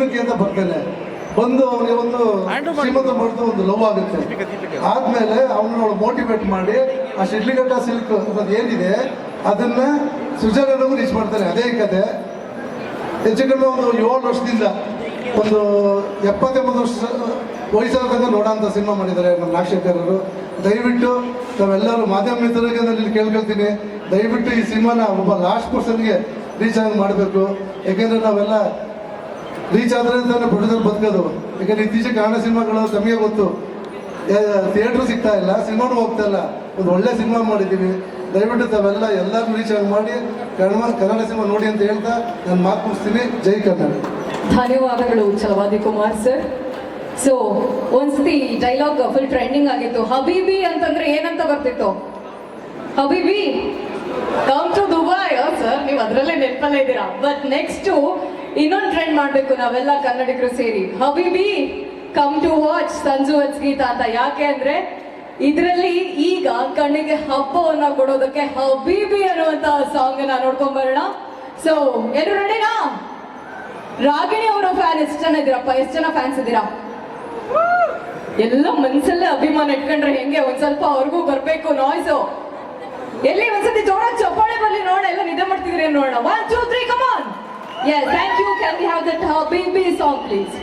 ಅಂತ ಬರ್ತಾನೆ, ಬಂದು ಅವನಿಗೆ ಒಂದು ಶ್ರೀಮಂತ ಮಾಡಿದ ಒಂದು ಲವ್ ಆಗುತ್ತೆ. ಆದ್ಮೇಲೆ ಅವನು ಮೋಟಿವೇಟ್ ಮಾಡಿ ಆ ಶಿಡ್ಲಿಘಟ್ಟ ಸಿಲ್ಕ್ ಅನ್ನೋದು ಏನಿದೆ ಅದನ್ನ ಸ್ವಿಟ್ಜರ್ಲೆಂಡ್ ರೀಚ್ ಮಾಡ್ತಾನೆ. ಅದೇ ಕತೆ ಹೆಚ್ಚು ಕಡಿಮೆ ಒಂದು 7 ವರ್ಷದಿಂದ ಒಂದು 70-80 ವರ್ಷ ವಯಸ್ಸಾದ ತನಕ ನೋಡೋಂಥ ಸಿನಿಮಾ ಮಾಡಿದ್ದಾರೆ ನಮ್ಮ ನಾಗಶೇಖರರು. ದಯವಿಟ್ಟು ನಾವೆಲ್ಲರೂ ಮಾಧ್ಯಮ ಮಿತ್ರರಿಗೆ ನಾನು ಕೇಳ್ಕೊಳ್ತೀನಿ, ದಯವಿಟ್ಟು ಈ ಸಿನಿಮಾನ ಒಬ್ಬ ಲಾಸ್ಟ್ ಪರ್ಸನ್ಗೆ ರೀಚ್ ಆಗಿ ಮಾಡಬೇಕು. ಯಾಕೆಂದರೆ ನಾವೆಲ್ಲ ರೀಚ್ ಆದರೆ ತಾನೇ ಪ್ರೊಡ್ಯೂಸರ್ ಬದುಕೋದು. ಯಾಕಂದರೆ ಇತ್ತೀಚೆಗೆ ಕನ್ನಡ ಸಿನಿಮಾಗಳು ತಮಗೆ ಗೊತ್ತು, ಥಿಯೇಟ್ರು ಸಿಗ್ತಾ ಇಲ್ಲ, ಸಿನಿಮಾನು ಹೋಗ್ತಾ ಇಲ್ಲ. ಒಂದು ಒಳ್ಳೆ ಸಿನಿಮಾ ಮಾಡಿದ್ದೀವಿ, ದಯವಿಟ್ಟು ತಾವೆಲ್ಲ ಎಲ್ಲರೂ ರೀಚ್ ಆಗಿ ಮಾಡಿ ಕನ್ನಡ ಸಿನಿಮಾ ನೋಡಿ ಅಂತ ಹೇಳ್ತಾ ನಾನು ಮಾತು ಮುಗಿಸ್ತೀನಿ. ಜೈ ಕನ್ನಡ. ಧನ್ಯವಾದಗಳು ಛಲವಾದಿ ಕುಮಾರ್ ಸರ್. ಸೊ ಒಂದ್ಸತಿ ಡೈಲಾಗ್ ಫುಲ್ ಟ್ರೆಂಡಿಂಗ್ ಆಗಿತ್ತು. ಹಬೀಬಿ ಅಂತಂದ್ರೆ ಏನಂತ ಬರ್ತಿತ್ತು? ಹಬೀಬಿ ಕಮ್ ಟು ದುಬೈ ಸರ್, ನೀವು ಅದರಲ್ಲೇ ನೆನಪಲ್ಲೇ ಇದ್ದೀರಾ. ಬಟ್ ನೆಕ್ಸ್ಟ್ ಇನ್ನೊಂದು ಟ್ರೆಂಡ್ ಮಾಡಬೇಕು ನಾವೆಲ್ಲ ಕನ್ನಡಿಗರು ಸೇರಿ, ಹಬೀಬಿ ಕಮ್ ಟು ವಾಚ್ ಸಂಜು ಗೀತ ಅಂತ. ಯಾಕೆ ಅಂದ್ರೆ ಇದರಲ್ಲಿ ಈಗ ಕಣ್ಣಿಗೆ ಹಬ್ಬವನ್ನ ಕೊಡೋದಕ್ಕೆ ಹಬೀಬಿ ಅನ್ನುವಂತ ಸಾಂಗ್ ನ ನೋಡ್ಕೊಂಡ್ ಬರೋಣ. ಸೊ ಎಲ್ಲರೂ ರೆಡಿನಾ? ರಾಗಿಣಿ ಅವರ ಫ್ಯಾನ್ ಎಷ್ಟು ಜನ ಇದ್ದೀರಪ್ಪ? ಎಷ್ಟು ಜನ ಫ್ಯಾನ್ಸ್ ಇದ್ದೀರಾ? ಎಲ್ಲ ಮನ್ಸಲ್ಲೇ ಅಭಿಮಾನ ಇಟ್ಕೊಂಡ್ರೆ ಹೆಂಗೆ? ಒಂದ್ ಸ್ವಲ್ಪ ಅವ್ರಿಗೂ ಬರ್ಬೇಕು ನಾಯ್ಸು. ಎಲ್ಲಿ ಒಂದ್ಸತಿ ಜೋರಾಗಿ ಚಪ್ಪಾಳೆ ಬರ್ಲಿ ನೋಡ, ಎಲ್ಲ ನಿದ್ದೆ ಮಾಡ್ತಿದ್ರಿ ನೋಡೋಣ. 1 2 3 come on. Yes, thank you. Can we have that Habibi song please?